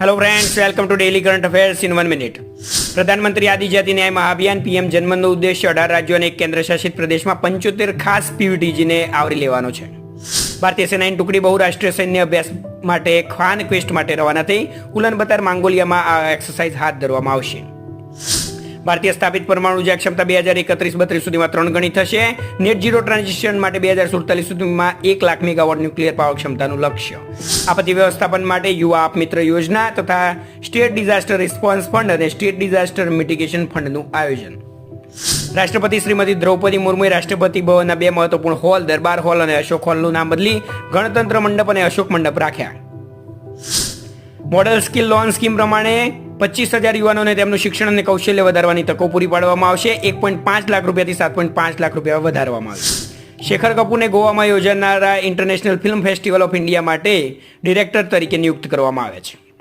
Hello friends, welcome to daily current affairs in 1 minute. પ્રધાનમંત્રી આદિજાતિ ન્યાય મહાઅભિયાન પીએમ જનમનનો ઉદ્દેશ્ય 18 રાજ્યો અને એક કેન્દ્રશાસિત પ્રદેશમાં 75 ખાસ પીવીટીજીને આવરી લેવાનો છે. ભારતીય સેનાની ટુકડી બહુરાષ્ટ્રીય સૈન્ય અભ્યાસ માટે ખાન ક્વેસ્ટ માટે રવાના થઈ ઉલાનબતાર મંગોલિયામાં આ એક્સરસાઇઝ હાથ ધરવામાં આવશે. ભારતીય સ્થાપિત પરમાણુ ઉર્જા ક્ષમતા 2031-32 સુધીમાં 3 ગણી થશે. નેટ ઝીરો ટ્રાન્ઝિશન માટે 2047 સુધીમાં 1 લાખ મેગાવોટ ન્યુક્લિયર પાવર ક્ષમતાનું લક્ષ્ય. આપત્તિ વ્યવસ્થાપન માટે યુવા આપમિત્ર યોજના તથા સ્ટેટ ડિઝાસ્ટર રિસ્પોન્સ ફંડ અને સ્ટેટ ડિઝાસ્ટર મિટિગેશન ફંડનું આયોજન. રાષ્ટ્રપતિ શ્રીમતી દ્રૌપદી મુર્મુએ રાષ્ટ્રપતિ ભવનના 2 મહત્વપૂર્ણ હોલ દરબાર હોલ અને અશોક હોલનું નામ બદલી ગણતંત્ર મંડપ અને અશોક મંડપ રાખ્યા. મોડલ સ્કિલ લોન સ્કીમ પ્રમાણે 25,000 યુવાનોને તેમનું શિક્ષણ અને કૌશલ્ય વધારવાની તકો પૂરી પાડવામાં આવશે. 1.5 લાખ રૂપિયાથી 7.5 લાખ રૂપિયા વધારવામાં આવશે. શેખર કપૂરને ગોવામાં યોજાનારા international film festival of India માટે ડિરેક્ટર તરીકે નિયુક્ત કરવામાં આવે છે.